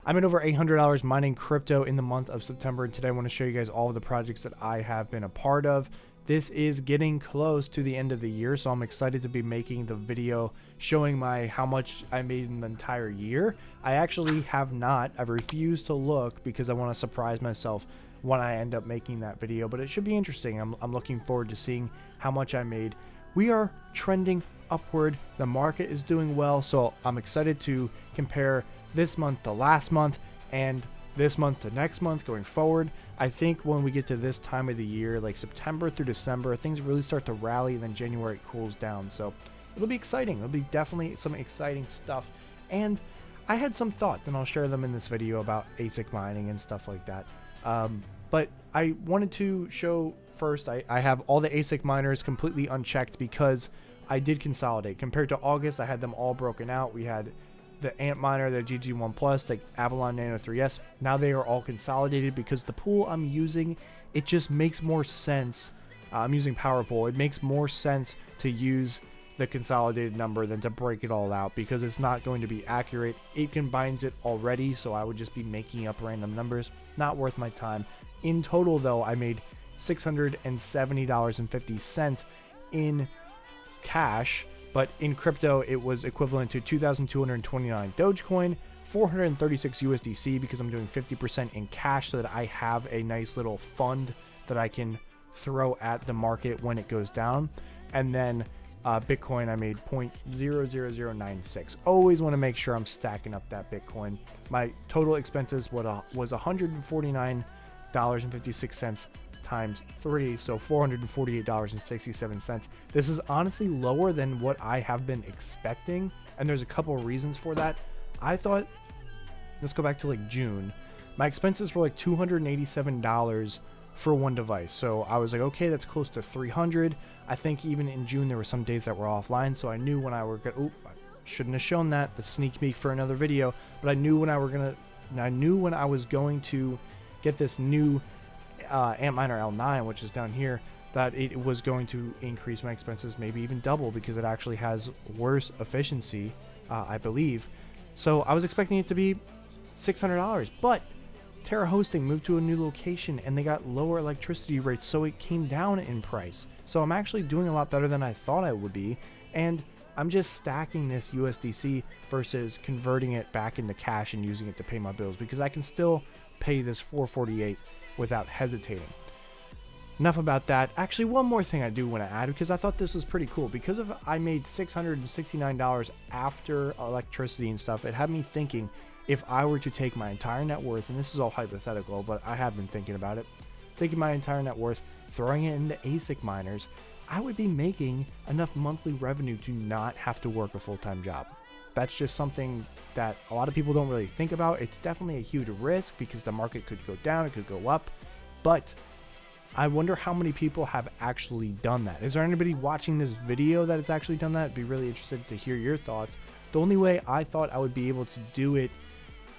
I made over $800 mining crypto in the month of September, and today I want to show you guys all of the projects that I have been a part of. This is getting close to the end of the year, so I'm excited to be making the video showing how much I made in the entire year. I actually have not. I've refused to look because I want to surprise myself when I end up making that video, but it should be interesting. I'm looking forward to seeing how much I made. We are trending upward. The market is doing well, so I'm excited to compare this month to last month and this month to next month going forward. I think when we get to this time of the year, like September through December, things really start to rally, and then January cools down. So it'll be exciting. It'll be definitely some exciting stuff. And I had some thoughts, and I'll share them in this video about ASIC mining and stuff like that. But I wanted to show first, I have all the ASIC miners completely unchecked because I did consolidate. Compared to August, I had them all broken out. We had the Ant miner, the GG1 Plus, the Avalon Nano 3S. Now they are all consolidated because the pool I'm using, it just makes more sense. I'm using PowerPool. It makes more sense to use the consolidated number than to break it all out because it's not going to be accurate. It combines it already, so I would just be making up random numbers. Not worth my time. In total, though, I made $670.50 in cash, but in crypto it was equivalent to 2,229 Dogecoin, 436 USDC because I'm doing 50% in cash so that I have a nice little fund that I can throw at the market when it goes down. And then Bitcoin, I made 0.00096. Always want to make sure I'm stacking up that Bitcoin. My total expenses was $149.56 times 3, so $448.67. This is honestly lower than what I have been expecting, and there's a couple of reasons for that. I thought, let's go back to like June, my expenses were like $287 for one device, so I was like, okay, that's close to $300. I think even in June there were some days that were offline, so I knew when I were gonna, I shouldn't have shown that, the sneak peek for another video, but I knew when I was going to get this new Antminer L9, which is down here, that it was going to increase my expenses, maybe even double, because it actually has worse efficiency, I believe. So I was expecting it to be $600, but Terra Hosting moved to a new location and they got lower electricity rates, so it came down in price. So I'm actually doing a lot better than I thought I would be, and I'm just stacking this USDC versus converting it back into cash and using it to pay my bills, because I can still pay this $448 without hesitating. Enough about that. Actually, one more thing I do want to add, because I thought this was pretty cool. Because I made $669 after electricity and stuff, it had me thinking, if I were to take my entire net worth, and this is all hypothetical, but I have been thinking about it, taking my entire net worth, throwing it into ASIC miners, I would be making enough monthly revenue to not have to work a full-time job. That's just something that a lot of people don't really think about. It's definitely a huge risk because the market could go down, it could go up, but I wonder how many people have actually done that. Is there anybody watching this video that has actually done that? I'd be really interested to hear your thoughts. The only way I thought I would be able to do it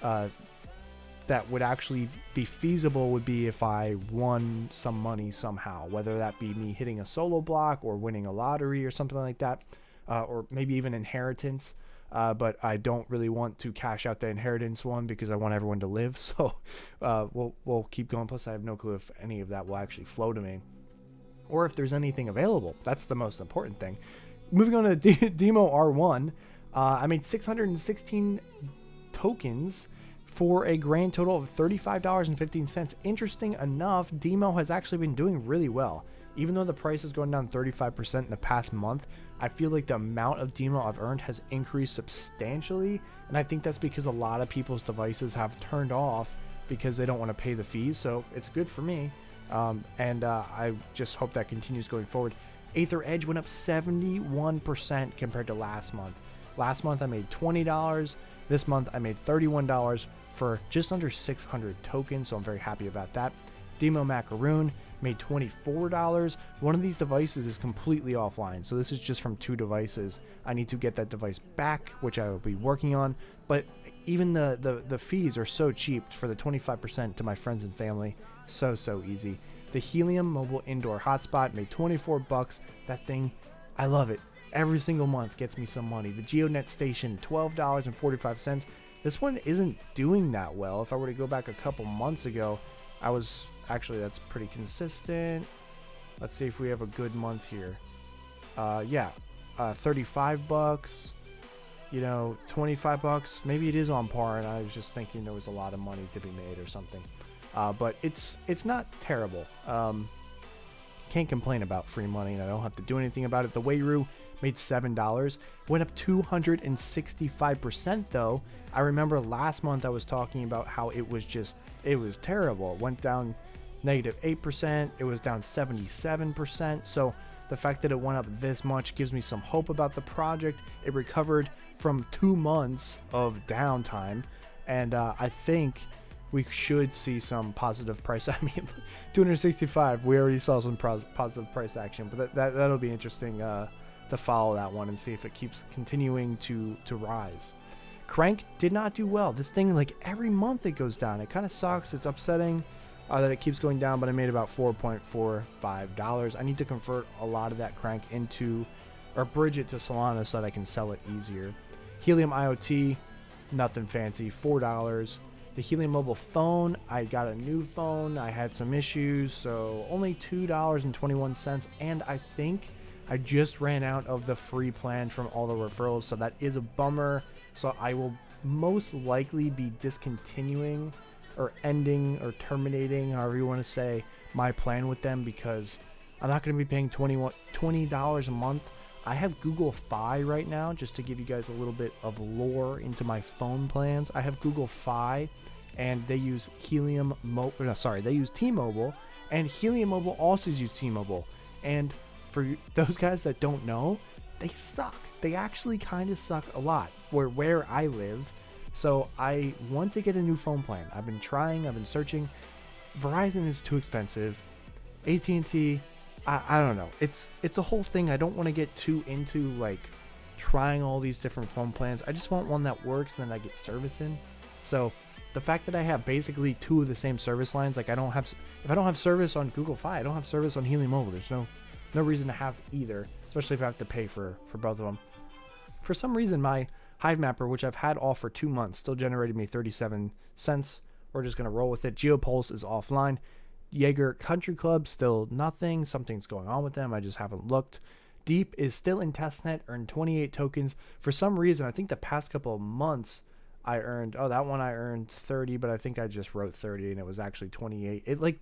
that would actually be feasible would be if I won some money somehow, whether that be me hitting a solo block or winning a lottery or something like that, or maybe even inheritance. But I don't really want to cash out the inheritance one because I want everyone to live. So we'll keep going. Plus, I have no clue if any of that will actually flow to me, or if there's anything available. That's the most important thing. Moving on to Demo R1, I made 616 tokens for a grand total of $35.15. Interesting enough, Demo has actually been doing really well. Even though the price is going down 35% in the past month, I feel like the amount of Demo I've earned has increased substantially, and I think that's because a lot of people's devices have turned off because they don't want to pay the fees, so it's good for me, and I just hope that continues going forward. Aether Edge went up 71% compared to last month. Last month I made $20. This month I made $31 for just under 600 tokens, so I'm very happy about that. Demo Macaroon made $24. One of these devices is completely offline, so this is just from 2 devices. I need to get that device back, which I will be working on, but even the fees are so cheap for the 25% to my friends and family. So easy. The Helium mobile indoor hotspot made 24 bucks. That thing, I love it. Every single month gets me some money. The GeoNet station, $12.45. This one isn't doing that well. If I were to go back a couple months ago, I was actually, that's pretty consistent. Let's see if we have a good month here. Yeah, 35 bucks, you know, 25 bucks. Maybe it is on par, and I was just thinking there was a lot of money to be made or something. But it's not terrible. Can't complain about free money, and I don't have to do anything about it. The Wayru made $7, went up 265% though. I remember last month I was talking about how it was terrible. It went down -8%. It was down 77%. So the fact that it went up this much gives me some hope about the project. It recovered from 2 months of downtime, and I think we should see some positive price. I mean, 265, we already saw some positive price action, but that'll be interesting to follow that one and see if it keeps continuing to rise. Crank did not do well. This thing, like, every month it goes down. It kind of sucks. It's upsetting that it keeps going down, but I made about $4.45. I need to convert a lot of that Crank into, or bridge it to Solana so that I can sell it easier. Helium IoT, nothing fancy, $4. The Helium mobile phone, I got a new phone. I had some issues, so only $2.21. And I think I just ran out of the free plan from all the referrals, so that is a bummer. So I will most likely be discontinuing or ending or terminating, however you want to say, my plan with them, because I'm not going to be paying $20 a month. I have Google Fi right now, just to give you guys a little bit of lore into my phone plans. I have Google Fi, and they use they use T-Mobile, and Helium Mobile also uses T-Mobile. And for those guys that don't know, they suck. They actually kind of suck a lot for where I live. So I want to get a new phone plan. I've been trying, I've been searching. Verizon is too expensive. AT&T, I don't know. It's a whole thing. I don't want to get too into like trying all these different phone plans. I just want one that works and then I get service in. So the fact that I have basically 2 of the same service lines, like if I don't have service on Google Fi, I don't have service on Helium Mobile. There's no reason to have either, especially if I have to pay for both of them. For some reason, my Hive Mapper, which I've had off for 2 months, still generated me 37 cents. We're just going to roll with it. Geopulse is offline. Jaeger Country Club, still nothing. Something's going on with them. I just haven't looked. Deep is still in testnet, earned 28 tokens. For some reason, I think the past couple of months, I earned 30, but I think I just wrote 30 and it was actually 28. It like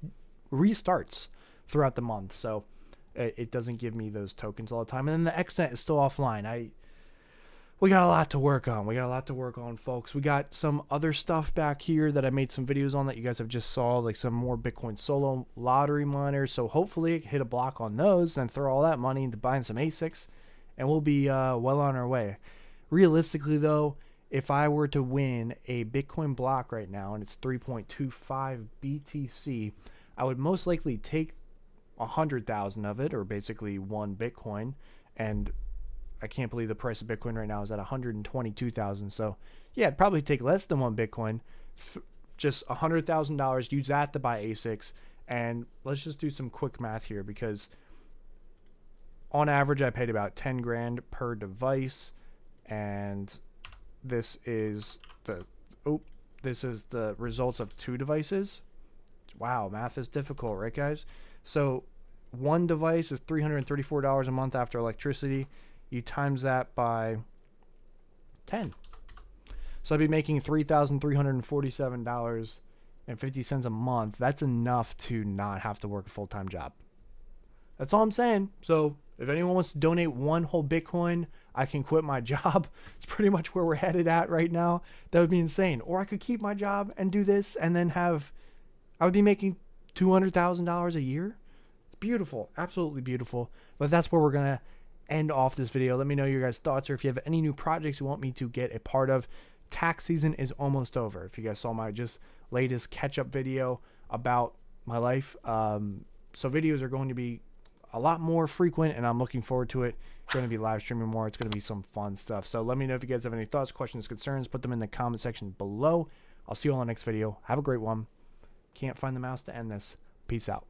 restarts throughout the month, so it doesn't give me those tokens all the time. And then the XNET is still offline. We got a lot to work on. Folks. We got some other stuff back here that I made some videos on that you guys have just saw, like some more Bitcoin solo lottery miners. So hopefully hit a block on those and throw all that money into buying some ASICs, and we'll be well on our way. Realistically, though, if I were to win a Bitcoin block right now and it's 3.25 BTC, I would most likely take 100,000 of it, or basically 1 Bitcoin, and I can't believe the price of Bitcoin right now is at 122,000. So yeah, I'd probably take less than 1 Bitcoin, just $100,000, use that to buy ASICs. And let's just do some quick math here, because on average I paid about 10 grand per device, and this is the results of 2 devices. Wow, math is difficult, right guys? So 1 device is $334 a month after electricity. You times that by 10. So I'd be making $3,347.50 a month. That's enough to not have to work a full-time job. That's all I'm saying. So if anyone wants to donate 1 whole Bitcoin, I can quit my job. It's pretty much where we're headed at right now. That would be insane. Or I could keep my job and do this and then I would be making $200,000 a year. It's beautiful. Absolutely beautiful. But that's where we're going to end off this video. Let me know your guys' thoughts, or if you have any new projects you want me to get a part of. Tax season is almost over. If you guys saw my just latest catch-up video about my life, so videos are going to be a lot more frequent, and I'm looking forward to it. Going to be live streaming more. It's going to be some fun stuff. So let me know if you guys have any thoughts, questions, concerns. Put them in the comment section below. I'll see you all in the next video. Have a great one. Can't find the mouse to end this. Peace out.